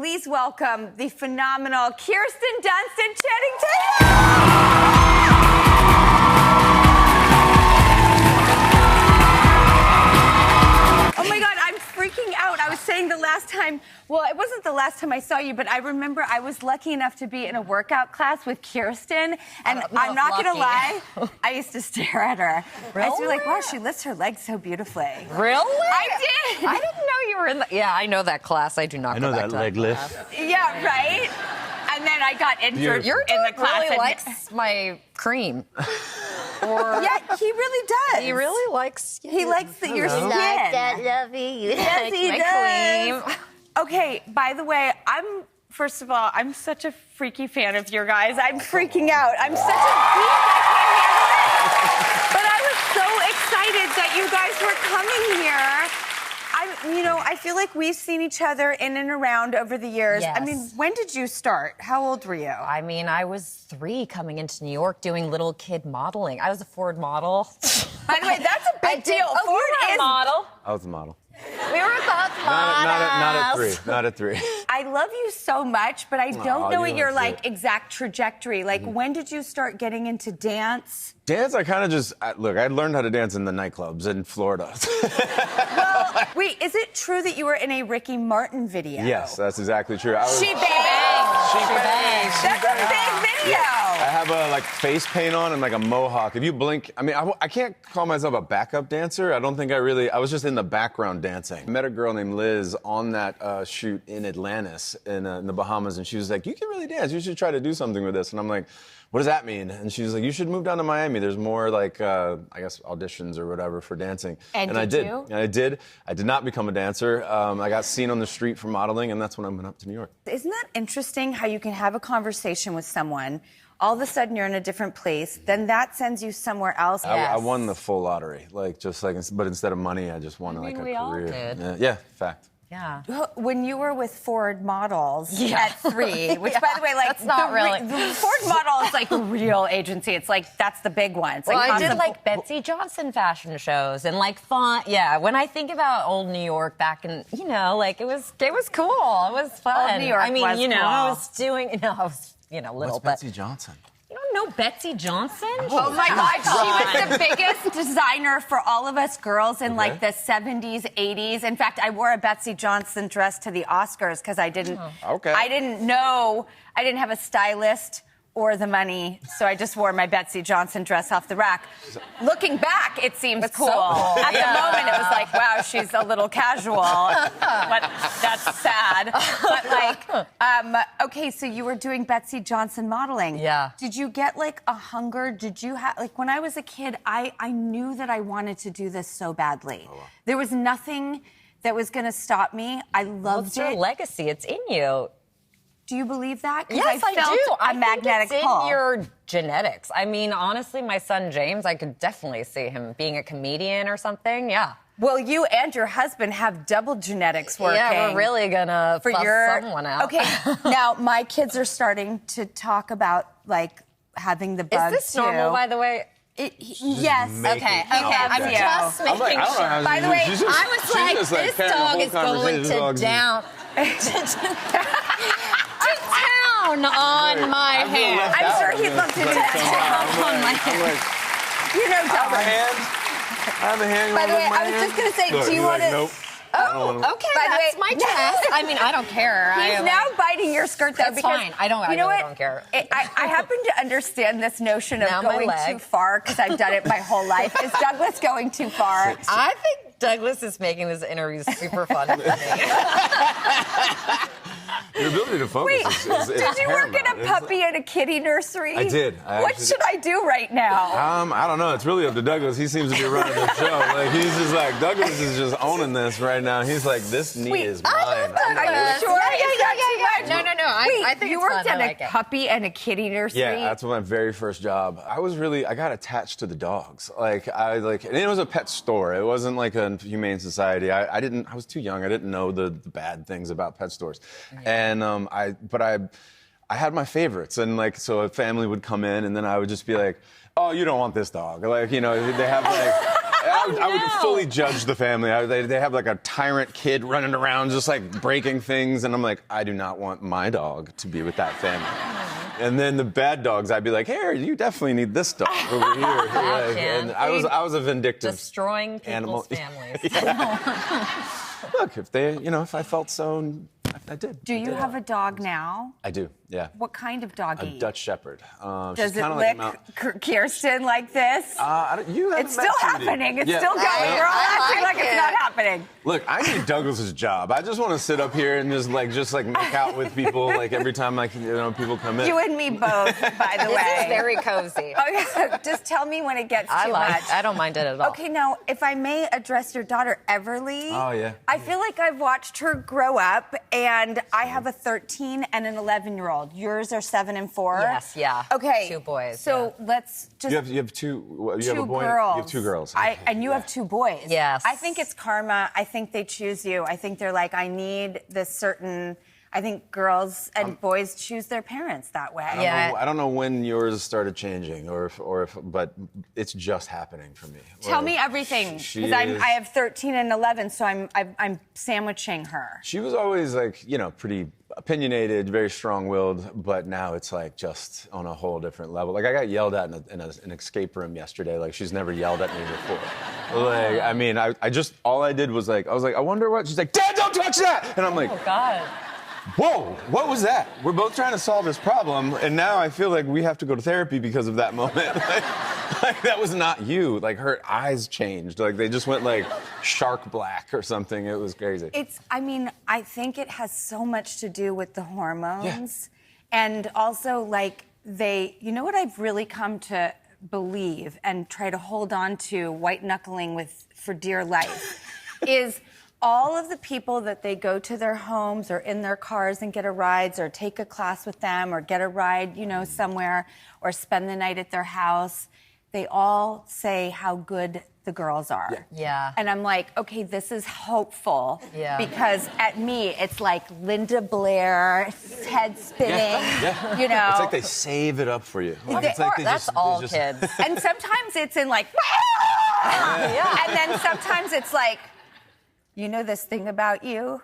please welcome the phenomenal Kirsten Dunst and Channing Tatum. Oh my God, I'm freaking out. I was saying the last time, well, it wasn't the last time I saw you, but I remember I was lucky enough to be in a workout class with Kirsten, and I'm not going to lie, I used to stare at her. Really? I used to be like, wow, she lifts her legs so beautifully. Really? I did. I didn't know you were in the... Yeah, I know that class. I do not go back to that leg lift. Yeah, right? And then I got injured Your in the dad class. really likes my cream. Yeah, he really does. He really likes... He likes your skin. Like that, lovey. Yes, he my does. cream. Okay, by the way, first of all, I'm such a freaky fan of your guys. I'm freaking out. I'm such a geek, I can't handle it. But I was so excited that you guys were coming here. I feel like we've seen each other in and around over the years. Yes. I mean, when did you start? How old were you? I mean, I was 3 coming into New York doing little kid modeling. I was a Ford model. By the way, that's a big deal. Oh, Ford you were a model. I was a model. We were both models. Not at 3. I love you so much, but I don't know what your like exact trajectory. Like, when did you start getting into dance? Dance, I kind of just look. I learned how to dance in the nightclubs in Florida. Well, wait, is it true that you were in a Ricky Martin video? Yes, that's exactly true. She banged. She banged. That's a big video. I have a face paint on and like a mohawk. If you blink, I mean, I can't call myself a backup dancer. I don't think I was just in the background dancing. I met a girl named Liz on that shoot in Atlantis in the Bahamas, and she was like, "You can really dance. You should try to do something with this." And I'm like, "What does that mean?" And she was like, "You should move down to Miami. There's more I guess auditions or whatever for dancing." And I did. you? And I did. I did not become a dancer. I got seen on the street for modeling, and that's when I went up to New York. Isn't that interesting how you can have a conversation with someone, all of a sudden you're in a different place, then that sends you somewhere else? I won the full lottery, but instead of money, I just won a we career. all did. Yeah, fact. Yeah. When you were with Ford Models Yeah. at 3, which by the way, like That's not really- the Ford Model is like a real agency. It's like that's the big one. It's Well, like I did like Betsy Johnson fashion shows and like fun. Yeah, when I think about old New York back in, it was cool. It was fun. Old New York I mean, was I cool. was doing, I was, little, What's but Betsy Johnson? you don't know Betsy Johnson? Oh my God, she was the biggest designer for all of us girls in like the 70s, 80s. In fact, I wore a Betsy Johnson dress to the Oscars because I didn't have a stylist or the money, so I just wore my Betsy Johnson dress off the rack. Looking back, it seems cool. so cool. At the moment, it was like, wow, she's a little casual, but that's sad. But okay, so you were doing Betsy Johnson modeling. Yeah. Did you get like a hunger? Did you have, when I was a kid, I knew that I wanted to do this so badly. Oh, wow. There was nothing that was going to stop me. I loved It's your it. legacy. It's in you. Do you believe that? Yes, I felt do. A magnetic think it's pull. in your genetics. I mean, honestly, my son James, I could definitely see him being a comedian or something. Yeah. Well, you and your husband have double genetics working. Yeah, we're really gonna fuss someone out. Okay, now my kids are starting to talk about like having the bug Is this too. normal, by the way? Yes. Okay. I'm just making sure. By the way, I was like, this dog is going to down. On my hand. I'm sure he'd love to touch on my hand. You know, I have a hand. By the way, I was just going to say, do you want to... Nope. Oh, okay, By the that's way, my chest. I mean, I don't care. He's now biting your skirt, though, That's because fine. I you know really what? don't care. I happen to understand this notion of Now my going leg. too far because I've done it my whole life. Is Douglas going too far? I think Douglas is making this interview super fun for me. Your ability to focus is Did you work in a puppy and a kitty nursery? I did. What should I do right now? I don't know. It's really up to Douglas. He seems to be running the show. Like he's just like Douglas is just owning this right now. He's like, this knee is mine. Are you sure? No. I think you it's worked fun. at I like a it. puppy and a kitty nursery. Yeah, that's my very first job. I got attached to the dogs. And it was a pet store. It wasn't like a humane society. I was too young. I didn't know the bad things about pet stores. And I had my favorites, and so a family would come in, and then I would just be like, "Oh, you don't want this dog." They have I would fully judge the family. They have like a tyrant kid running around just like breaking things, and I'm like, I do not want my dog to be with that family. And then the bad dogs, I'd be like, hey, you definitely need this dog over here. Like, and I was a vindictive destroying people's animal. families. Look, if I felt so, I did. Do you have a dog now? I do, yeah. What kind of doggy? A Dutch Shepherd. Does it lick Kirsten like this? It's still happening. It's still going. I You're all acting like like it's it. not happening. Look, I need Douglas's job. I just want to sit up here and just make out with people like every time people come in. You and me both, by the way. This is very cozy. Okay, just tell me when it gets too much. I don't mind it at all. Okay, now, if I may address your daughter, Everly. Oh, yeah. I feel like I've watched her grow up, and I have a 13 and an 11-year-old. Yours are 7 and 4? Yes, yeah. Okay. 2 boys. So let's just... You have two. You have a boy. Girls. You have 2 girls. And you have 2 boys. Yes. I think it's karma. I think they choose you. I think they're like, I need this certain... I think girls and boys choose their parents that way. I don't know when yours started changing, but it's just happening for me. Tell me everything, because I have 13 and 11, so I'm sandwiching her. She was always like, pretty opinionated, very strong-willed, but now it's like just on a whole different level. Like I got yelled at in an escape room yesterday. Like she's never yelled at me before. Like I mean, all I did was like, I was like, I wonder what. She's like, Dad, don't touch that, and I'm like, Oh God. whoa, what was that? We're both trying to solve this problem, and now I feel like we have to go to therapy because of that moment. like that was not you. Like her eyes changed. Like they just went like shark black or something. It was crazy. I think it has so much to do with the hormones. Yeah. And also like you know what I've really come to believe and try to hold on to white knuckling for dear life is all of the people that they go to their homes or in their cars and get a ride or take a class with them or get a ride, somewhere or spend the night at their house, they all say how good the girls are. Yeah. And I'm like, okay, this is hopeful. Yeah. Because at me, it's like Linda Blair, head spinning, It's like they save it up for you. It's like That's all kids. And sometimes it's in like, and then sometimes it's like, you know this thing about you?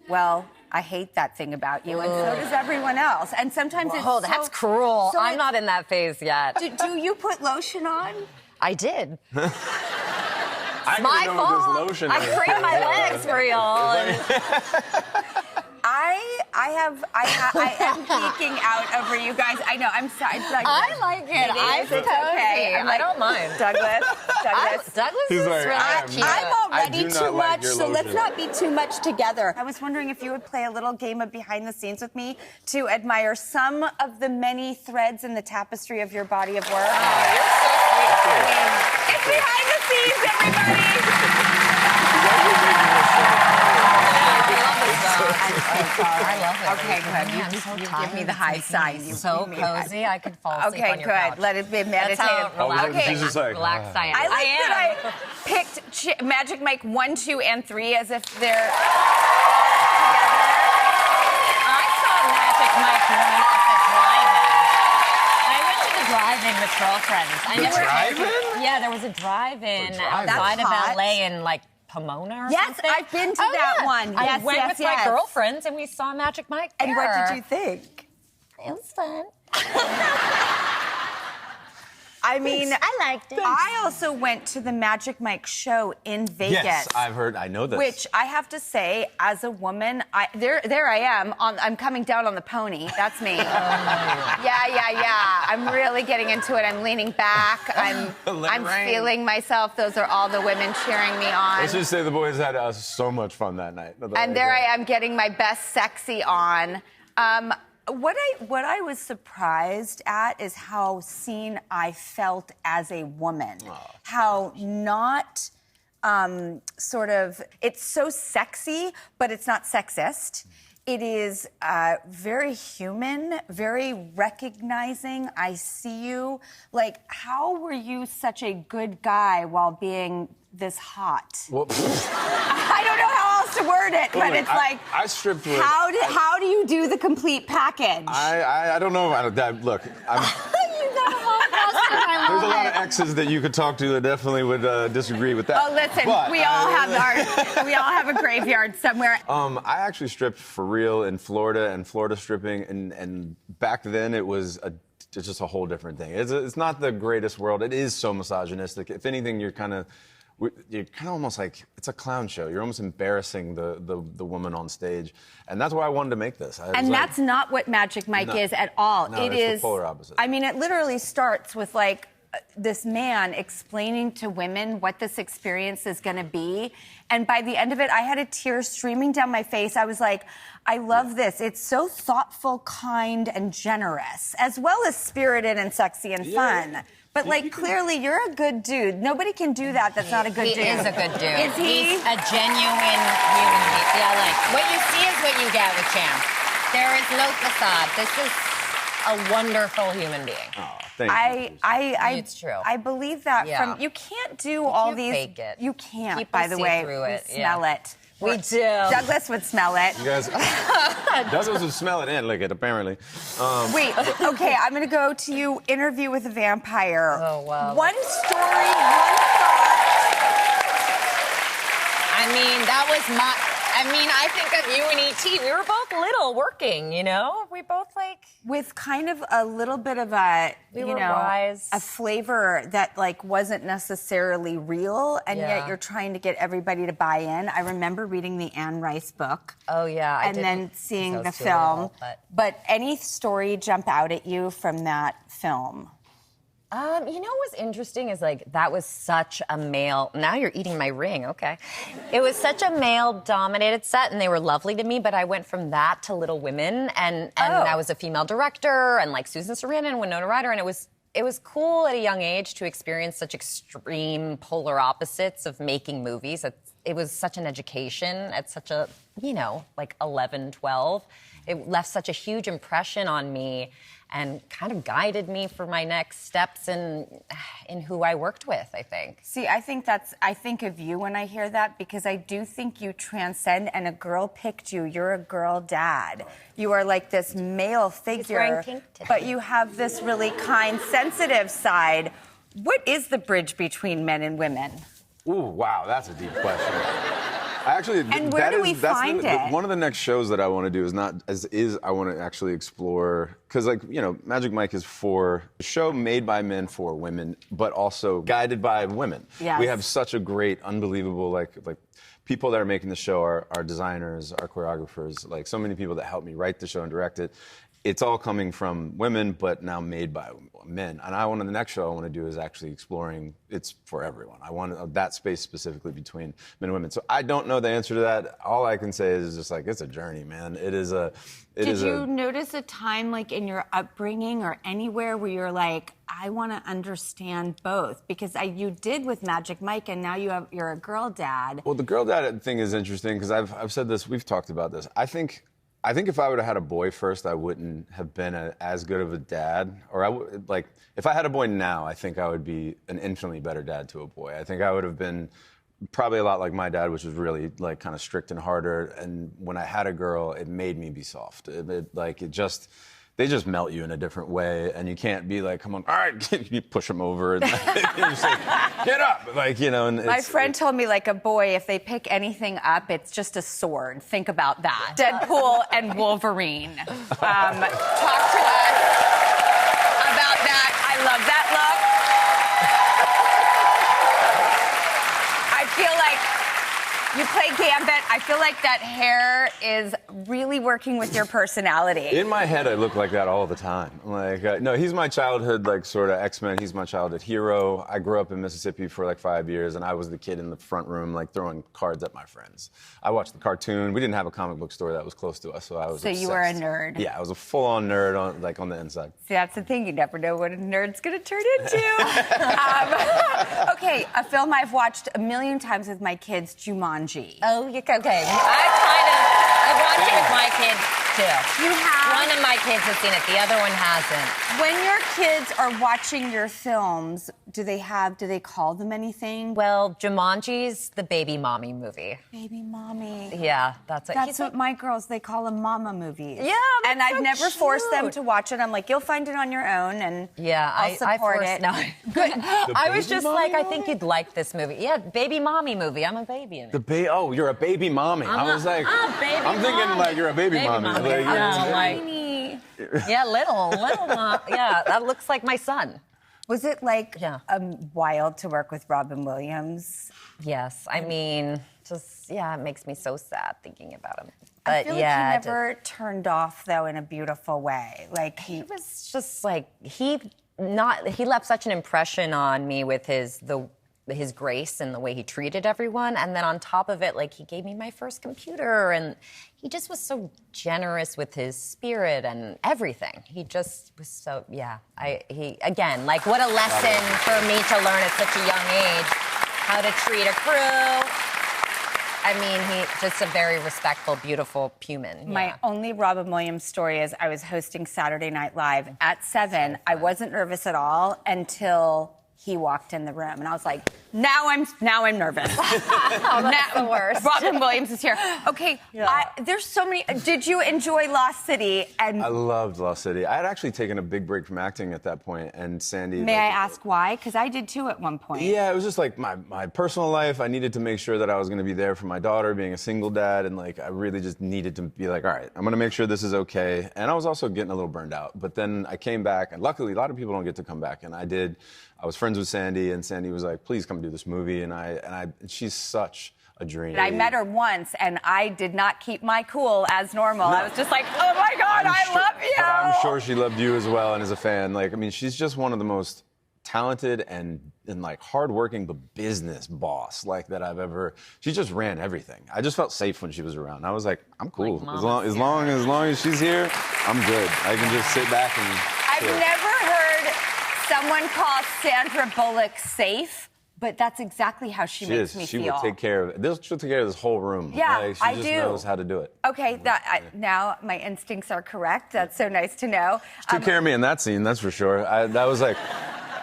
Well, I hate that thing about you, and so does everyone else. And sometimes Oh, that's cruel. so I'm not in that phase yet. Do you put lotion on? I did. I My don't know what this fault. lotion I is. cream my legs for y'all. I am peeking out over you guys. I know. I'm sorry. I like it. It's okay. I don't mind. Douglas. Douglas He's is like, really cute. I'm already I do not too like much, your so let's lotion. not be too much together. I was wondering if you would play a little game of behind the scenes with me to admire some of the many threads in the tapestry of your body of work. Oh, you're so sweet. It's behind the scenes, everybody. I love it. Okay, good. You give me the high sign. So cozy, I could fall asleep on your couch. Good. Let it be That's how meditative. She's just like, relaxed I am. I like that I picked Magic Mike 1, 2, and 3 as if they're I saw Magic Mike at the drive-in. I went to the drive-in with girlfriends. drive-in? Yeah, there was a drive-in outside That's of hot. LA in like Pomona or Yes, something. I've been to that one. I Yes, went yes, with yes. my girlfriends and we saw Magic Mike there. And what did you think? It was fun. I mean, I liked it. I also went to the Magic Mike show in Vegas. Yes, I've heard. I know this. Which I have to say, as a woman, there I am. I'm coming down on the pony. That's me. Yeah. I'm really getting into it. I'm leaning back. I'm feeling myself. Those are all the women cheering me on. Let's just say the boys had so much fun that night. And there I am getting my best sexy on. What I was surprised at is how seen I felt as a woman. How not it's so sexy, but it's not sexist. It is very human, very recognizing. I see you. Like, how were you such a good guy while being this hot? Well, I don't know how else to word it, but it's like I stripped with. How do you do the complete package? I don't know about that. Look, I'm. You got him all crossed in my There's a lot of exes that you could talk to that definitely would disagree with that. Oh, listen, But we all have a graveyard somewhere. I actually stripped for real in Florida and Florida stripping, and back then it was it's just a whole different thing. It's not the greatest world. It is so misogynistic. If anything, you're kind of almost like it's a clown show. You're almost embarrassing the woman on stage, and that's why I wanted to make this. And that's not what Magic Mike is at all. No, it it's is the polar opposite. I mean, it literally starts with like this man explaining to women what this experience is going to be, and by the end of it, I had a tear streaming down my face. I was like, I love this. It's so thoughtful, kind, and generous, as well as spirited and sexy and fun. But, like, clearly, you're a good dude. Nobody can do that that's not a good dude. He is a good dude. Is he? He's a genuine human being. Yeah, like, what you see is what you get with Champ. There is no facade. This is a wonderful human being. Oh, thank you. It's true. I believe that from... You can't do all these... fake it. You can't, People by the see way. through it, We smell it. We do. Douglas would smell it. You guys, Douglas would smell it and lick it, apparently. Wait, okay, I'm going to go to you. Interview with a Vampire. Oh, wow. One story, one thought. I mean, that was I think of you and E.T. We were both little working, you know? We both, like... With kind of a little bit of a, wise. a flavor that, like, wasn't necessarily real, and yet you're trying to get everybody to buy in. I remember reading the Anne Rice book. Oh, yeah. And then seeing the film. But any story jump out at you from that film? You know what's interesting is, like, that was such a male... Now you're eating my ring, okay. It was such a male-dominated set, and they were lovely to me, but I went from that to Little Women, and I was a female director, and, like, Susan Sarandon and Winona Ryder, and it was cool at a young age to experience such extreme polar opposites of making movies. It was such an education at such a, like 11, 12. It left such a huge impression on me and kind of guided me for my next steps in who I worked with, I think. See, I think of you when I hear that, because I do think you transcend, and a girl picked you. You're a girl dad. You are like this male figure, but you have this really kind, sensitive side. What is the bridge between men and women? Ooh, wow, that's a deep question. And where do we find it? One of the next shows that I want to do I want to actually explore, because Magic Mike is a show made by men for women, but also guided by women. Yes. We have such a great, unbelievable, like people that are making the show, our designers, our choreographers, like so many people that help me write the show and direct it. It's all coming from women, but now made by men. And the next show I want to do is actually exploring, it's for everyone. I want that space specifically between men and women. So I don't know the answer to that. All I can say is just like, it's a journey, man. Did you notice a time, like in your upbringing or anywhere, where you're like, I want to understand both? Because you did with Magic Mike, and now you're a girl dad. Well, the girl dad thing is interesting, because I've said this, we've talked about this. I think if I would have had a boy first, I wouldn't have been as good of a dad. Or if I had a boy now, I think I would be an infinitely better dad to a boy. I think I would have been probably a lot like my dad, which was really like kind of strict and harder. And when I had a girl, it made me be soft. They just melt you in a different way, and you can't be like, come on, all right, you push them over, and you're just like, get up, And my friend told me, like, a boy, if they pick anything up, it's just a sword. Think about that. Deadpool and Wolverine. Talk to us about that. I love that look. I feel like you play Gambit. I feel like that hair is really working with your personality. In my head, I look like that all the time. No, he's my childhood, sort of X-Men. He's my childhood hero. I grew up in Mississippi for 5 years, and I was the kid in the front room, throwing cards at my friends. I watched the cartoon. We didn't have a comic book store that was close to us, so I was obsessed. You were a nerd. Yeah, I was a full-on nerd on the inside. See, that's the thing. You never know what a nerd's going to turn into. Okay, a film I've watched a million times with my kids, Jumanji. Oh, okay. I watched it with my kids, too. You have? One of my kids has seen it. The other one hasn't. When your kids are watching your films, do they call them anything? Well, Jumanji's the baby mommy movie. Baby mommy. Yeah, that's it. That's what my girls, they call them mama movies. Yeah, that's and I've so never forced them cute. to watch it. I'm like, you'll find it on your own, and Yeah, I'll support forced- it. No. Good. I was baby just mommy like, I movie? think you'd like this movie. Yeah, baby mommy movie. I'm a baby in it. Oh, you're a baby mommy. I was like, I'm thinking like you're a baby mommy. mommy. Like, Yeah, like, Tiny. yeah, little mom. Yeah, that looks like my son. Was it like Yeah. wild to work with Robin Williams? Yes, I mean, just it makes me so sad thinking about him. But I feel yeah, like he never turned off though in a beautiful way. Like he was just like he left such an impression on me with his grace and the way he treated everyone, and then on top of it, like he gave me my first computer, and he just was so generous with his spirit and everything. He just was so he again, like what a lesson for me to learn at such a young age how to treat a crew. I mean, he's just a very respectful, beautiful human. My only Robin Williams story is I was hosting Saturday Night Live at 7. I wasn't nervous at all until he walked in the room, and I was like, now I'm nervous. That's the worst. Robin Williams is here. Okay, there's so many. Did you enjoy Lost City? And I loved Lost City. I had actually taken a big break from acting at that point, and Sandy. may I ask why? Because I did too at one point. Yeah, it was just like my personal life. I needed to make sure that I was going to be there for my daughter, being a single dad, and like I really just needed to be like, all right, I'm going to make sure this is okay. And I was also getting a little burned out. But then I came back, and luckily, a lot of people don't get to come back, and I did. I was friends with Sandy, and Sandy was like, please come do this movie. And she's such a dream. I met her once, and I did not keep my cool as normal. I was just like, oh my God, I love you. But I'm sure she loved you as well, and as a fan. Like, I mean, she's just one of the most talented and like hardworking but business boss like that I've ever. She just ran everything. I just felt safe when she was around. I was like, I'm cool. Like as long as she's here, I'm good. I can just sit back and. I've never heard someone call Sandra Bullock safe, but that's exactly how she makes me She feel. will take care of it. She'll take care of this whole room. Yeah, like, she I just do. knows how to do it. Okay, now my instincts are correct. That's so nice to know. She took care of me in that scene, that's for sure. That was like,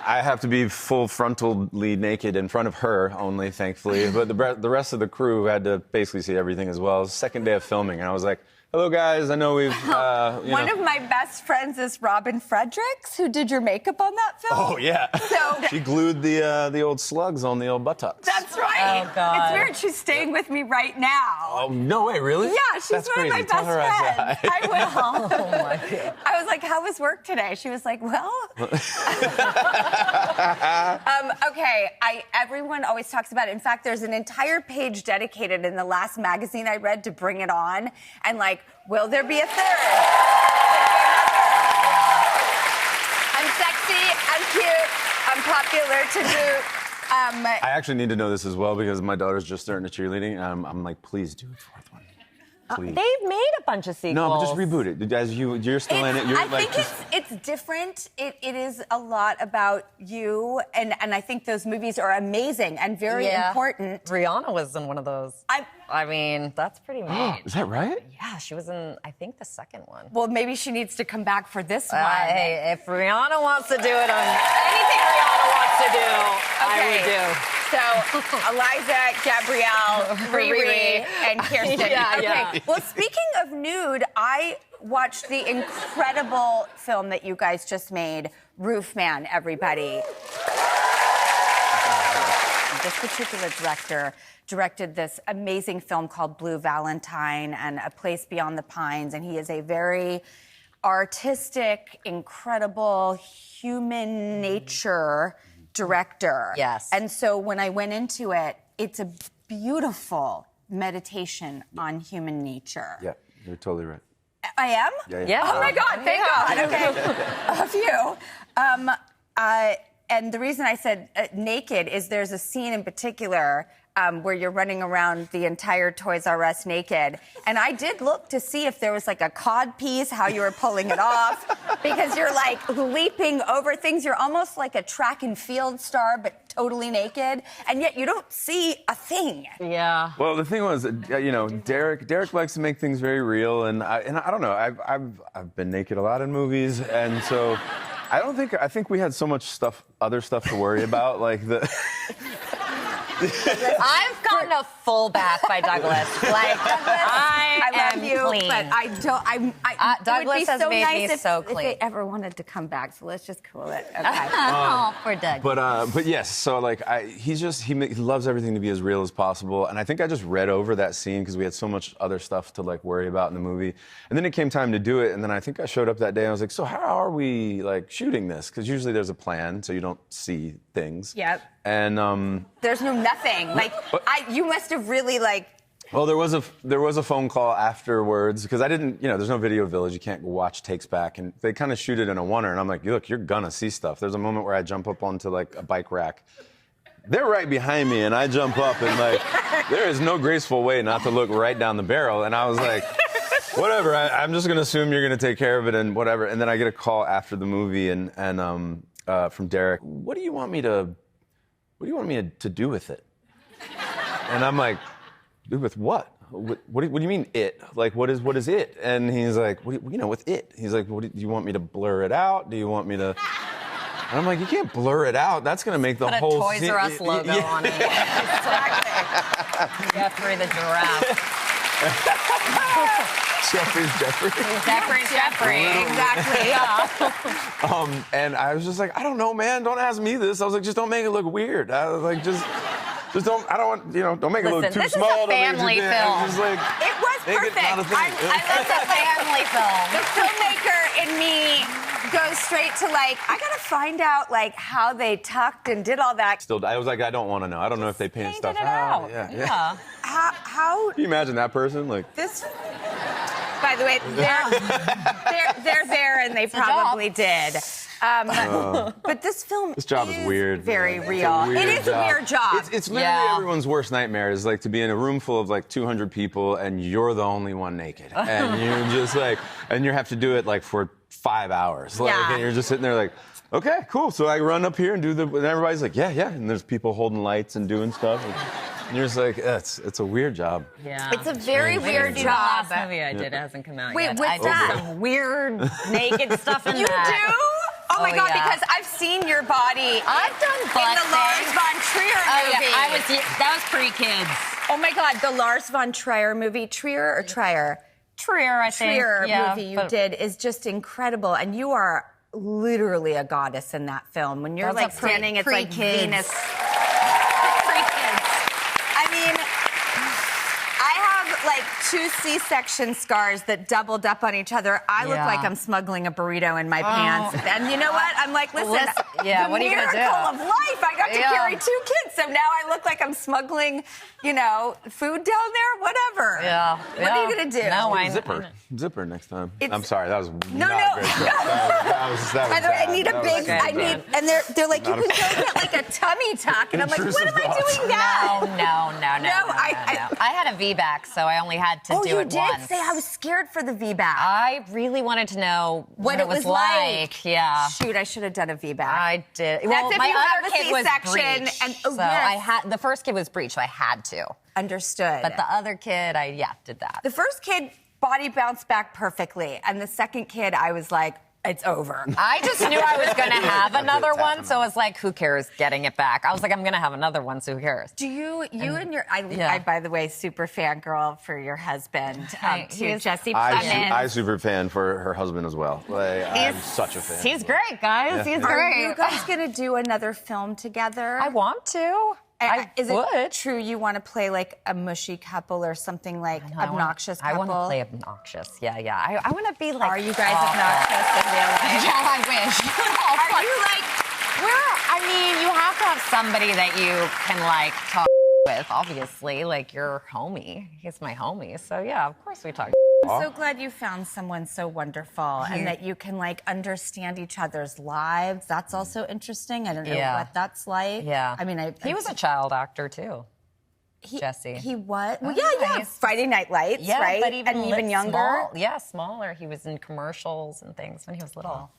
I have to be full frontally naked in front of her only, thankfully. But the rest of the crew had to basically see everything as well. It was the second day of filming, and I was like, hello, guys. I know we've. One of my best friends is Robin Fredericks, who did your makeup on that film. Oh yeah. So she glued the old slugs on the old buttocks. that's right. Oh, God. It's weird. She's staying with me right now. Oh no way, really? Yeah, she's That's one of my crazy. Tell best her I friends. said hi. I will. Oh my God. I was like, how was work today? She was like, well. Okay, everyone always talks about it. In fact, there's an entire page dedicated in the last magazine I read to Bring It On. And like, will there be a third? I'm sexy, I'm cute, I'm popular to boot. I actually need to know this as well because my daughter's just starting to cheerleading. And I'm like, please do a fourth one. Please. They've made a bunch of sequels. No, but just reboot it. As you're still in it. You're I like think it's different. It is a lot about you, and I think those movies are amazing and very important. Rihanna was in one of those. I mean, that's pretty neat. Is that right? Yeah, she was in, I think, the second one. Well, maybe she needs to come back for this one. Hey, if Rihanna wants to do it on anything Rihanna wants to do, I would do. So, Eliza, Gabrielle, Riri, and Kirsten. Okay. Well, speaking of nude, I watched the incredible film that you guys just made, Roofman, everybody. This particular director directed this amazing film called Blue Valentine and A Place Beyond the Pines, and he is a very artistic, incredible human nature director. Yes. And so when I went into it, it's a beautiful meditation on human nature. Yeah, you're totally right. I am? Yeah. Oh my God, thank God. Okay. A few. And the reason I said naked is there's a scene in particular where you're running around the entire Toys R Us naked. And I did look to see if there was like a cod piece, how you were pulling it off, because you're like leaping over things. You're almost like a track and field star, but totally naked. And yet you don't see a thing. Yeah. Well, the thing was, Derek likes to make things very real, and I don't know. I've been naked a lot in movies, and so I think we had so much other stuff to worry about, like the. I've gotten a full bath by Douglas. Like, I love am you, clean. but I don't. Douglas it would be has so made nice me if, so if clean. they ever wanted to come back. So let's just cool it. Okay. Oh, poor Doug. But yes, so like he loves everything to be as real as possible, and I think I just read over that scene because we had so much other stuff to like worry about in the movie, and then it came time to do it, and then I think I showed up that day and I was like, so how are we like shooting this? Because usually there's a plan, so you don't see things. Yep. And there's nothing. Like you must have really like. Well, there was a phone call afterwards because I didn't, there's no video village. You can't watch takes back, and they kind of shoot it in a oneer. And I'm like, look, you're gonna see stuff. There's a moment where I jump up onto like a bike rack. They're right behind me, and I jump up, and like, there is no graceful way not to look right down the barrel. And I was like, whatever. I'm just gonna assume you're gonna take care of it, and whatever. And then I get a call after the movie, and from Derek. What do you want me to do with it? And I'm like, do with what? What do you mean it? Like, what is it? And he's like, with it? He's like, do you want me to blur it out? Do you want me to? And I'm like, you can't blur it out. That's gonna make the Put whole a Toys R Us logo on it. Exactly. Jeffrey the giraffe. Jeffrey. Exactly. Yeah. And I was just like, I don't know, man. Don't ask me this. I was like, just don't make it look weird. I was like, just don't. I don't want, don't make it look too small. This is a family film. Just like, It was perfect. I love a family film. The filmmaker in me goes straight to like, I gotta find out like how they tucked and did all that. Still, I was like, I don't want to know. I don't know if they painted stuff out. Yeah. How Can you imagine that person? Like this? By the way, they're there, and they probably did. But this film This job is weird. Very man. real. It is a weird job. It's literally everyone's worst nightmare is like to be in a room full of like 200 people and you're the only one naked. And you're just like, and you have to do it like for 5 hours. Like, and you're just sitting there like, okay, cool. So I run up here and and everybody's like, yeah. And there's people holding lights and doing stuff. And you're just like, it's a weird job. Yeah. It's a very weird job. The last movie I did hasn't come out yet. Wait, I what's that? did some weird naked stuff in You that. do? Oh my God, yeah. because I've seen your body I've done in the Lars von Trier movie. That was pre-kids. Oh my God, the Lars von Trier movie, Trier or Trier? Trier, I think. Trier movie you did is just incredible, and you are literally a goddess in that film. When you're like standing, it's like Venus. Pre-kids. I mean, I have like 2 C-section scars that doubled up on each other. I look like I'm smuggling a burrito in my pants. And you know what? I'm like, listen, what are you gonna do? miracle of life. I got to carry 2 kids, so now I look like I'm smuggling, food down there. Whatever. Yeah. What are you gonna do? No, Zipper next time. I'm sorry, that was No, not a great joke. That was By the way, I bad. need a That was big. bad. I need, and they're like, you can go get like a tummy tuck, and I'm like, what Intrusive am I thoughts. doing now? No. I had a VBAC, so I only had to do it did once. say I was scared for the VBAC. I really wanted to know what it was like. Yeah. Shoot, I should have done a VBAC. I did. That's Well, if my you have other a kid was C-section breech, and- so yes. I had the first kid was breech, so I had to. Understood. But the other kid, I did that. The first kid body bounced back perfectly, and the second kid, I was like, it's over. I just knew I was going to have another one, so I was like, who cares getting it back? I was like, I'm going to have another one, so who cares? Do you and your, I, by the way, super fangirl for your husband, too, Jesse Plemons. I super fan for her husband as well. Like, I'm such a fan. He's great, guys. He's Are great. you guys going to do another film together? I want to. Is it true you want to play like a mushy couple or something like obnoxious couple? I want to play obnoxious. Yeah. I want to be like. Are you guys obnoxious in real life? Yeah, I wish. Are you like? I mean, you have to have somebody that you can like talk with. Obviously, like your homie. He's my homie, so yeah, of course we talk. I'm so glad you found someone so wonderful and that you can like understand each other's lives. That's also interesting. I don't know what that's like. Yeah. I mean, he was a child actor too. Jesse. He what? Well, Oh, yeah. he's- Friday Night Lights, Yeah, right? but even younger. Smaller. He was in commercials and things when he was little.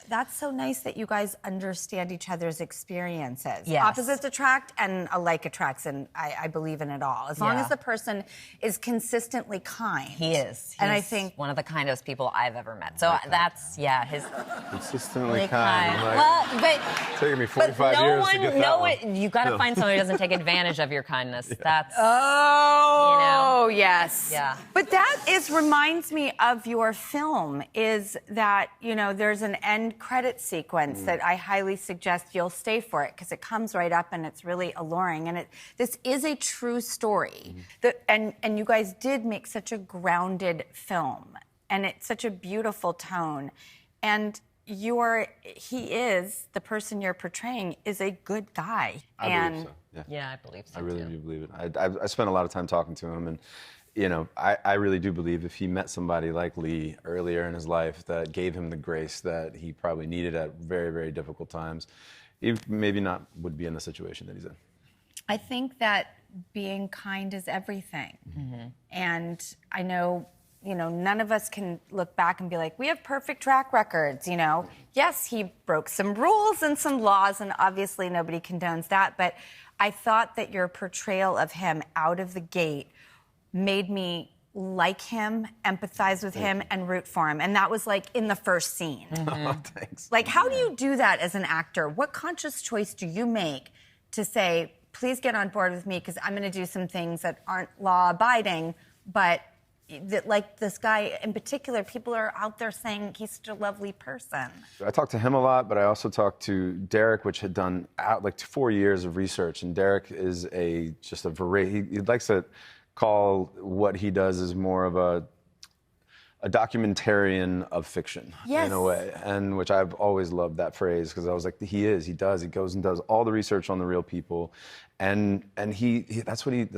that's so nice that you guys understand each other's experiences. Yes. Opposites attract and alike attracts, and I believe in it all. As long as the person is consistently kind. He is. And I He's think one of the kindest people I've ever met. So that's, his... Consistently Really kind. kind. Like, Well, but... taking me 45 years to get that one. You got to find somebody who doesn't take advantage of your kindness. That's... Oh, yes. Yeah. But that reminds me of your film, is that, there's an end credit sequence that I highly suggest you'll stay for it, because it comes right up and it's really alluring. And this is a true story. And you guys did make such a grounded film, and it's such a beautiful tone. And he is, the person you're portraying, is a good guy. I believe so. Yeah, I believe so, I really do believe it. I spent a lot of time talking to him, and I really do believe if he met somebody like Lee earlier in his life that gave him the grace that he probably needed at very, very difficult times, he maybe not would be in the situation that he's in. I think that being kind is everything. And I know, none of us can look back and be like, we have perfect track records, Yes, he broke some rules and some laws, and obviously nobody condones that, but I thought that your portrayal of him out of the gate made me like him, empathize with him, and root for him. And that was like in the first scene. Oh, thanks. Like, how do you do that as an actor? What conscious choice do you make to say, please get on board with me, because I'm going to do some things that aren't law-abiding, but that, like this guy in particular, people are out there saying he's such a lovely person. I talked to him a lot, but I also talked to Derek, which had done 4 years of research. And Derek is he likes to call what he does as more of a documentarian of fiction, in a way, and which I've always loved that phrase, because I was like, he goes and does all the research on the real people, and that's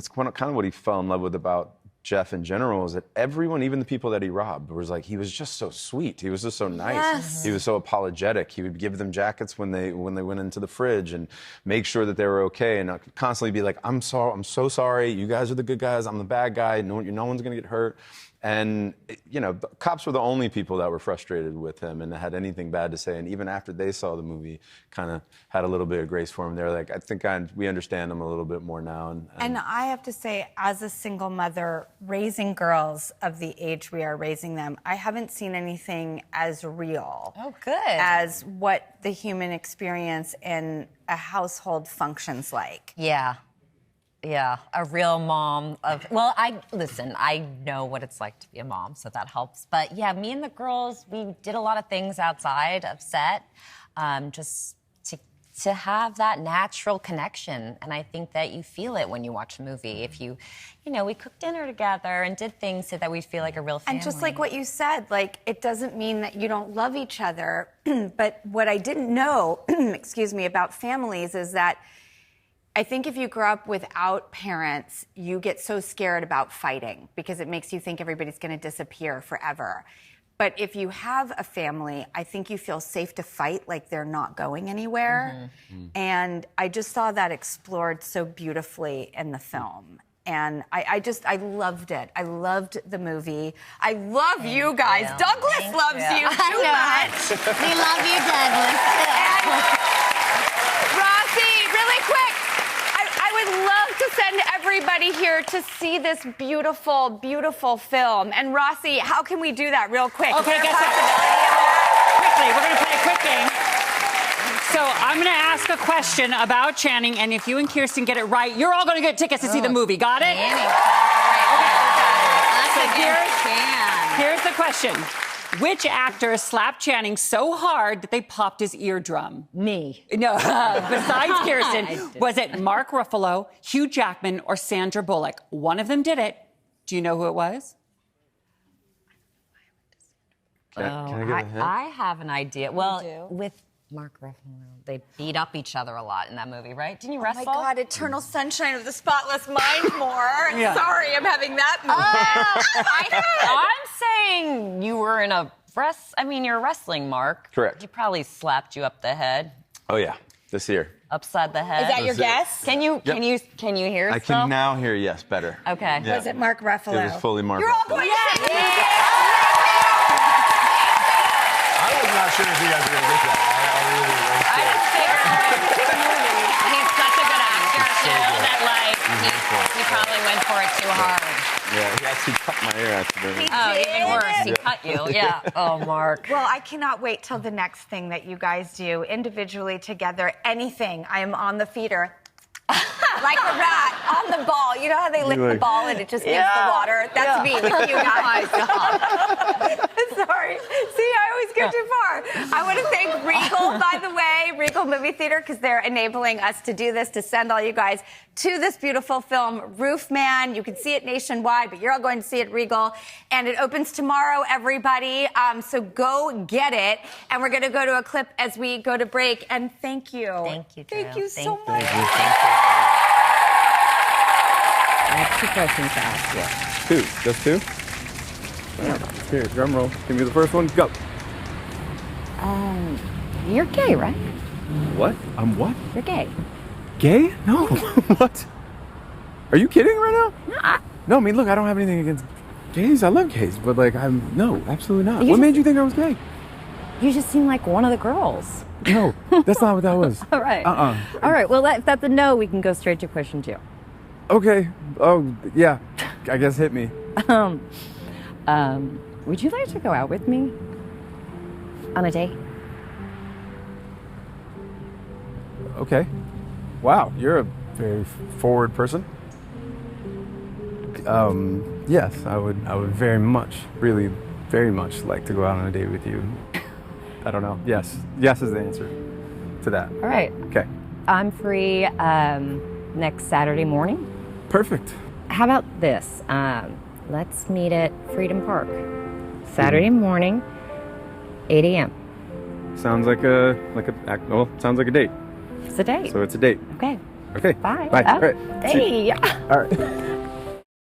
kind of what he fell in love with about Jeff in general, is that everyone, even the people that he robbed, was like, he was just so sweet. He was just so nice. Yes. He was so apologetic. He would give them jackets when they went into the fridge and make sure that they were okay, and not constantly be like, I'm so sorry. You guys are the good guys. I'm the bad guy. No one's gonna get hurt. And, the cops were the only people that were frustrated with him and had anything bad to say. And even after they saw the movie, kind of had a little bit of grace for him. They're like, I think we understand him a little bit more now. And I have to say, as a single mother raising girls of the age we are raising them, I haven't seen anything as real as what the human experience in a household functions like. Yeah, a real mom I know what it's like to be a mom, so that helps. But yeah, me and the girls, we did a lot of things outside of set, just to have that natural connection. And I think that you feel it when you watch a movie. If we cooked dinner together and did things so that we feel like a real family. And just like what you said, like, it doesn't mean that you don't love each other. But what I didn't know, about families is that I think if you grow up without parents, you get so scared about fighting because it makes you think everybody's going to disappear forever. But if you have a family, I think you feel safe to fight like they're not going anywhere. And I just saw that explored so beautifully in the film. And I loved it. I loved the movie. I love you guys. Douglas loves you too much. We love you, Douglas. Rossi, really quick. I would love to send everybody here to see this beautiful, beautiful film. And Rossi, how can we do that real quick? Okay, guess what? Quickly, we're going to play a quick game. So I'm going to ask a question about Channing, and if you and Kirsten get it right, you're all going to get tickets to see the movie. Got it? Here's the question. Which actor slapped Channing so hard that they popped his eardrum? Me. No, besides Kirsten, was it Mark Ruffalo, Hugh Jackman, or Sandra Bullock? One of them did it. Do you know who it was? Can I get a hint? I have an idea. Well, with Mark Ruffalo, they beat up each other a lot in that movie, right? Didn't you wrestle? Oh my God, Eternal Sunshine of the Spotless Mind more. Yeah. Sorry, I'm having that movie. I'm saying you were in a you're wrestling, Mark. Correct. He probably slapped you up the head. Oh yeah, this year. Upside the head. Is that your guess? Can you hear? I can now hear yes better. Okay. Yeah. Was it Mark Ruffalo? It was fully Mark You're all Ruffalo. going to say I was not sure if you guys are gonna get that. I just figured he's such a good actor too that like he probably went for it too hard. Yeah, he actually cut my ear accidentally. Oh, even worse, he cut you. Yeah. Oh, Mark. Well, I cannot wait till the next thing that you guys do individually together. Anything. I am on the feeder. Like a rat on the ball. You know how they lick the ball and it just gives the water? That's me with you guys. Sorry. See, I always go too far. I want to thank Regal, by the way, Regal Movie Theater, because they're enabling us to do this, to send all you guys to this beautiful film, Roofman. You can see it nationwide, but you're all going to see it Regal. And it opens tomorrow, everybody. So go get it. And we're going to go to a clip as we go to break. And thank you. Thank you, Drew. Thank you so much. I have 2 questions to ask you. 2, just 2? Here, drum roll. Give me the first one. Go. You're gay, right? What? I'm what? You're gay. Gay? No. What? Are you kidding right now? No, I mean, look, I don't have anything against gays. I love gays, but like, no, absolutely not. What made you think I was gay? You just seem like one of the girls. No, that's not what that was. All right. All right. Well, if that's a no, we can go straight to question 2. Okay. Oh, yeah. I guess hit me. Would you like to go out with me on a date? Okay. Wow, you're a very forward person. Yes, I would very much, really very much like to go out on a date with you. I don't know. Yes. Yes is the answer to that. All right. Okay. I'm free next Saturday morning. Perfect. How about this? Let's meet at Freedom Park. Saturday morning, 8 a.m. Sounds like a sounds like a date. It's a date. So it's a date. Okay. Okay. Bye. Bye. Oh, All right. Hey. All right.